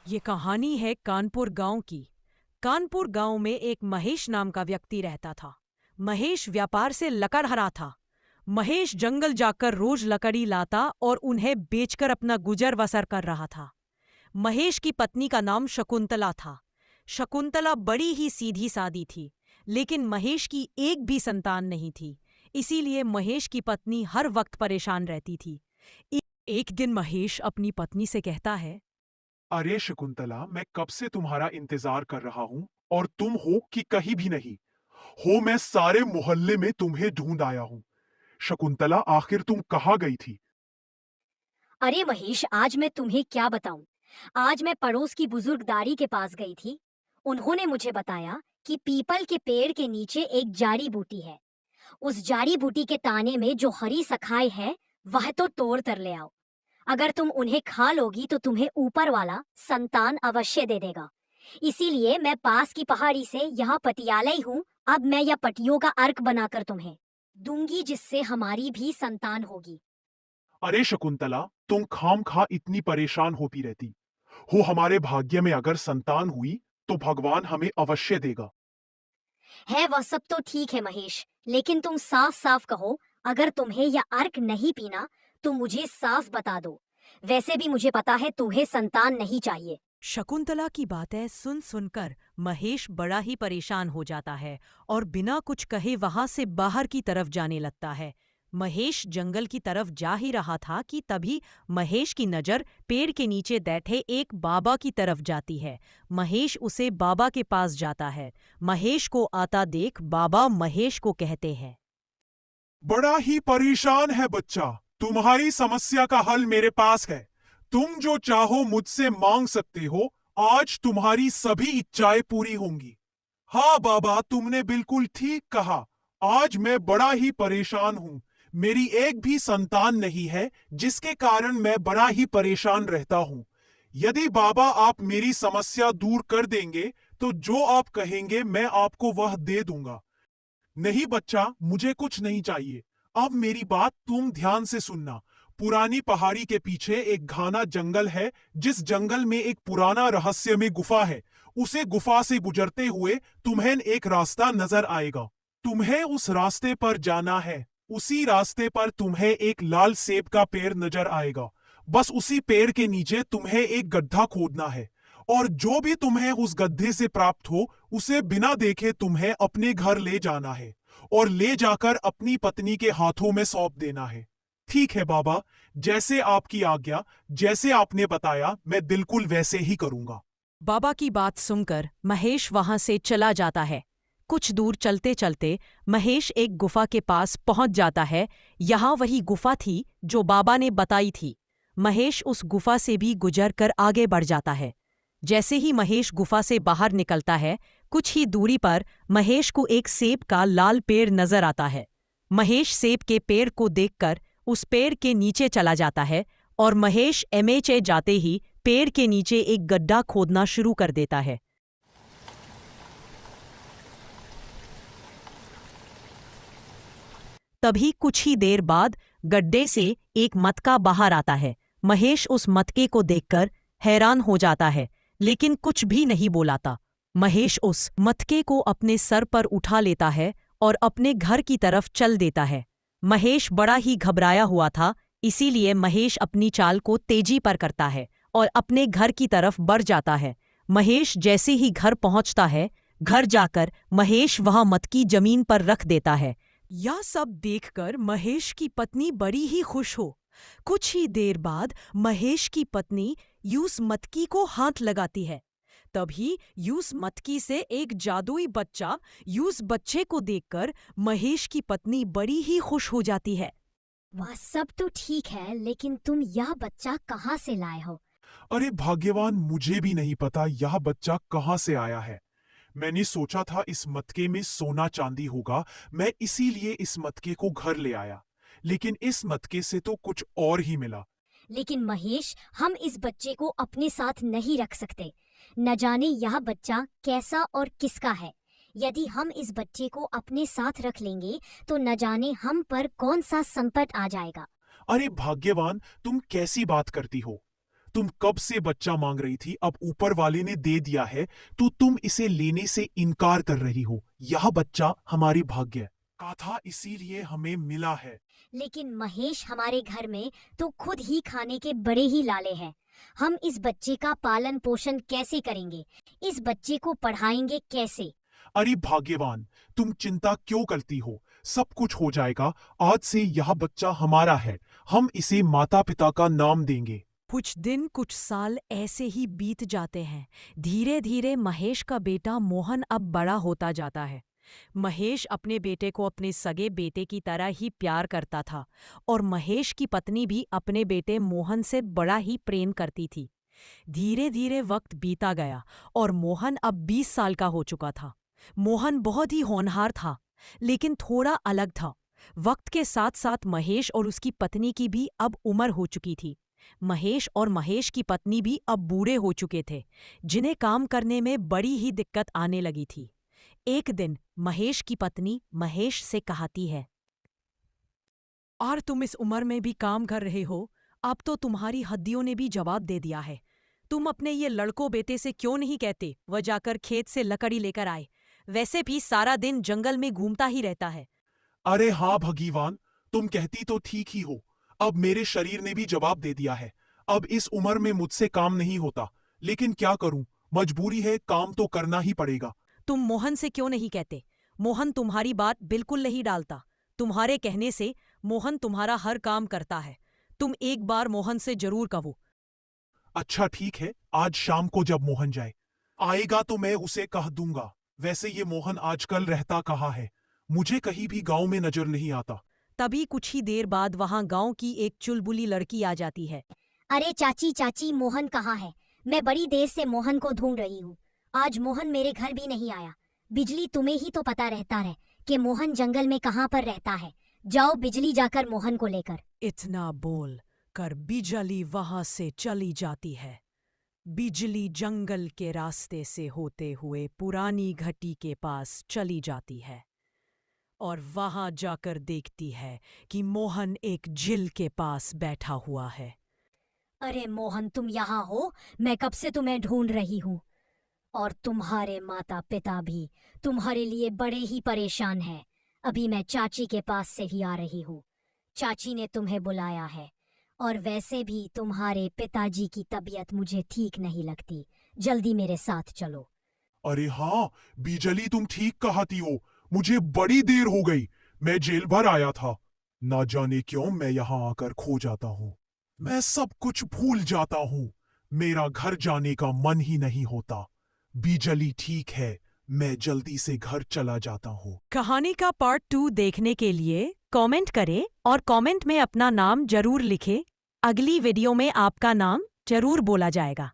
ये कहानी है कानपुर गांव की। कानपुर गांव में एक महेश नाम का व्यक्ति रहता था। महेश व्यापार से लकड़हारा था। महेश जंगल जाकर रोज लकड़ी लाता और उन्हें बेचकर अपना गुजर बसर कर रहा था। महेश की पत्नी का नाम शकुंतला था। शकुंतला बड़ी ही सीधी सादी थी, लेकिन महेश की एक भी संतान नहीं थी। इसीलिए महेश की पत्नी हर वक्त परेशान रहती थी। ए- एक दिन महेश अपनी पत्नी से कहता है, अरे शकुंतला, मैं कब से तुम्हारा इंतजार कर रहा हूँ और तुम हो कि कहीं भी नहीं हो। मैं सारे मोहल्ले में तुम्हें ढूंढ आया हूँ। शकुंतला, आखिर तुम कहाँ गई थी? अरे महेश, आज मैं तुम्हें क्या बताऊं। आज मैं पड़ोस की बुजुर्गदारी के पास गई थी। उन्होंने मुझे बताया कि पीपल के पेड़ के नीचे एक जाड़ी बूटी है। उस जाड़ी बूटी के ताने में जो हरी सखाई है, वह तो तोड़ कर ले आओ। अगर तुम उन्हें खा लोगी तो तुम्हें ऊपर वाला संतान अवश्य दे देगा। इसीलिए मैं पास की पहाड़ी से यहाँ पटियालाई हूँ। अब मैं यह पटियों का अर्क बनाकर तुम्हें दूंगी, जिससे हमारी भी संतान होगी। अरे शकुंतला, तुम खाम खा इतनी परेशान होती रहती हो। हमारे भाग्य में अगर संतान हुई तो भगवान हमें अवश्य देगा। है वह सब तो ठीक है महेश, लेकिन तुम साफ साफ कहो। अगर तुम्हें यह अर्क नहीं पीना तो मुझे साफ बता दो। वैसे भी मुझे पता है तुम्हें संतान नहीं चाहिए। शकुंतला की बातें सुन सुनकर महेश बड़ा ही परेशान हो जाता है और बिना कुछ कहे वहां से बाहर की तरफ जाने लगता है। महेश जंगल की तरफ जा ही रहा था कि तभी महेश की नजर पेड़ के नीचे बैठे एक बाबा की तरफ जाती है। महेश उसे बाबा के पास जाता है। महेश को आता देख बाबा महेश को कहते हैं, बड़ा ही परेशान है बच्चा। तुम्हारी समस्या का हल मेरे पास है। तुम जो चाहो मुझसे मांग सकते हो। आज तुम्हारी सभी इच्छाएं पूरी होंगी। हाँ बाबा, तुमने बिल्कुल ठीक कहा। आज मैं बड़ा ही परेशान हूँ। मेरी एक भी संतान नहीं है, जिसके कारण मैं बड़ा ही परेशान रहता हूँ। यदि बाबा आप मेरी समस्या दूर कर देंगे तो जो आप कहेंगे मैं आपको वह दे दूंगा। नहीं बच्चा, मुझे कुछ नहीं चाहिए। अब मेरी बात तुम ध्यान से सुनना। पुरानी पहाड़ी के पीछे एक घना जंगल है, जिस जंगल में एक पुराना रहस्यमय गुफा है। उसे गुफा से गुजरते हुए तुम्हें एक रास्ता नजर आएगा। तुम्हें उस रास्ते पर जाना है। उसी रास्ते पर तुम्हें एक लाल सेब का पेड़ नजर आएगा। बस उसी पेड़ के नीचे तुम्हें एक गड्ढा खोदना है, और जो भी तुम्हें उस गड्ढे से प्राप्त हो उसे बिना देखे तुम्हें अपने घर ले जाना है और ले जाकर अपनी पत्नी के हाथों में सौंप देना है। ठीक है बाबा, जैसे आपकी आज्ञा। जैसे आपने बताया मैं बिल्कुल वैसे ही करूंगा। बाबा की बात सुनकर महेश वहां से चला जाता है। कुछ दूर चलते चलते महेश एक गुफा के पास पहुंच जाता है। यहाँ वही गुफा थी जो बाबा ने बताई थी। महेश उस गुफा से भी गुजर कर आगे बढ़ जाता है। जैसे ही महेश गुफा से बाहर निकलता है, कुछ ही दूरी पर महेश को एक सेब का लाल पेड़ नजर आता है। महेश सेब के पेड़ को देखकर उस पेड़ के नीचे चला जाता है और महेश एमएचए जाते ही पेड़ के नीचे एक गड्ढा खोदना शुरू कर देता है। तभी कुछ ही देर बाद गड्ढे से एक मटका बाहर आता है। महेश उस मटके को देखकर हैरान हो जाता है, लेकिन कुछ भी नहीं बोलाता। महेश उस मटके को अपने सर पर उठा लेता है और अपने घर की तरफ चल देता है। महेश बड़ा ही घबराया हुआ था, इसीलिए महेश अपनी चाल को तेजी पर करता है और अपने घर की तरफ बढ़ जाता है। महेश जैसे ही घर पहुंचता है, घर जाकर महेश वह मटकी जमीन पर रख देता है। यह सब देखकर महेश की पत्नी बड़ी ही खुश हो। कुछ ही देर बाद महेश की पत्नी यूस मटकी को हाथ लगाती है। तभी यूस मटकी से एक जादुई बच्चा यूस बच्चे को देखकर महेश की पत्नी बड़ी ही खुश हो जाती है। वह सब तो ठीक है, लेकिन तुम यह बच्चा कहाँ से लाए हो? अरे भाग्यवान, मुझे भी नहीं पता यह बच्चा कहाँ से आया है। मैंने सोचा था इस मटके में सोना चांदी होगा। मैं इसीलिए इस मटके को घर ले आया, लेकिन इस मटके से तो कुछ और ही मिला। लेकिन महेश, हम इस बच्चे को अपने साथ नहीं रख सकते। न जाने यह बच्चा कैसा और किसका है। यदि हम इस बच्चे को अपने साथ रख लेंगे तो न जाने हम पर कौन सा संकट आ जाएगा। अरे भाग्यवान, तुम कैसी बात करती हो? तुम कब से बच्चा मांग रही थी, अब ऊपर वाले ने दे दिया है तो तुम इसे लेने से इनकार कर रही हो। यह बच्चा हमारी भाग्य का था, इसीलिए हमें मिला है। लेकिन महेश, हमारे घर में तो खुद ही खाने के बड़े ही लाले हैं। हम इस बच्चे का पालन पोषण कैसे करेंगे? इस बच्चे को पढ़ाएंगे कैसे? अरे भाग्यवान, तुम चिंता क्यों करती हो? सब कुछ हो जाएगा। आज से यह बच्चा हमारा है। हम इसे माता पिता का नाम देंगे। कुछ दिन कुछ साल ऐसे ही बीत जाते हैं। धीरे धीरे महेश का बेटा मोहन अब बड़ा होता जाता है। महेश अपने बेटे को अपने सगे बेटे की तरह ही प्यार करता था और महेश की पत्नी भी अपने बेटे मोहन से बड़ा ही प्रेम करती थी। धीरे धीरे वक्त बीता गया और मोहन अब 20 साल का हो चुका था। मोहन बहुत ही होनहार था, लेकिन थोड़ा अलग था। वक्त के साथ साथ महेश और उसकी पत्नी की भी अब उम्र हो चुकी थी। महेश और महेश की पत्नी भी अब बूढ़े हो चुके थे, जिन्हें काम करने में बड़ी ही दिक्कत आने लगी थी। एक दिन महेश की पत्नी महेश से कहती है, और तुम इस उम्र में भी काम कर रहे हो? अब तो तुम्हारी हड्डियों ने भी जवाब दे दिया है। तुम अपने ये लड़कों बेटे से क्यों नहीं कहते वह जाकर खेत से लकड़ी लेकर आए? वैसे भी सारा दिन जंगल में घूमता ही रहता है। अरे हाँ भगीवान, तुम कहती तो ठीक ही हो। अब मेरे शरीर ने भी जवाब दे दिया है। अब इस उम्र में मुझसे काम नहीं होता, लेकिन क्या करूं, मजबूरी है, काम तो करना ही पड़ेगा। तुम मोहन से क्यों नहीं कहते? मोहन तुम्हारी बात बिल्कुल नहीं डालता। तुम्हारे कहने से मोहन तुम्हारा हर काम करता है। तुम एक बार मोहन से जरूर कहो। अच्छा ठीक है, आज शाम को जब मोहन आएगा तो मैं उसे कह दूंगा। वैसे ये मोहन आजकल रहता कहाँ है? मुझे कहीं भी गांव में नजर नहीं आता। तभी कुछ ही देर बाद वहां गांव की एक चुलबुली लड़की आ जाती है। अरे चाची चाची, मोहन कहाँ है? मैं बड़ी देर से मोहन को ढूंढ रही हूँ। आज मोहन मेरे घर भी नहीं आया। बिजली, तुम्हें ही तो पता रहता है कि मोहन जंगल में कहाँ पर रहता है। जाओ बिजली, जाकर मोहन को लेकर। इतना बोल कर बिजली वहां से चली जाती है। बिजली जंगल के रास्ते से होते हुए पुरानी घटी के पास चली जाती है और वहां जाकर देखती है कि मोहन एक झील के पास बैठा हुआ है। अरे मोहन, तुम यहाँ हो? मैं कब से तुम्हें ढूंढ रही हूँ। और तुम्हारे माता पिता भी तुम्हारे लिए बड़े ही परेशान हैं। अभी मैं चाची के पास से ही आ रही हूँ। चाची ने तुम्हें बुलाया है। और वैसे भी तुम्हारे पिताजी की तबीयत मुझे ठीक नहीं लगती। जल्दी मेरे साथ चलो। अरे हाँ बिजली, तुम ठीक कहती हो। मुझे बड़ी देर हो गई। मैं जेल भर आया था। ना जाने क्यों मैं यहाँ आकर खो जाता हूँ। मैं सब कुछ भूल जाता हूँ। मेरा घर जाने का मन ही नहीं होता। बिजली ठीक है, मैं जल्दी से घर चला जाता हूँ। कहानी का पार्ट 2 देखने के लिए कमेंट करें और कमेंट में अपना नाम जरूर लिखें। अगली वीडियो में आपका नाम जरूर बोला जाएगा।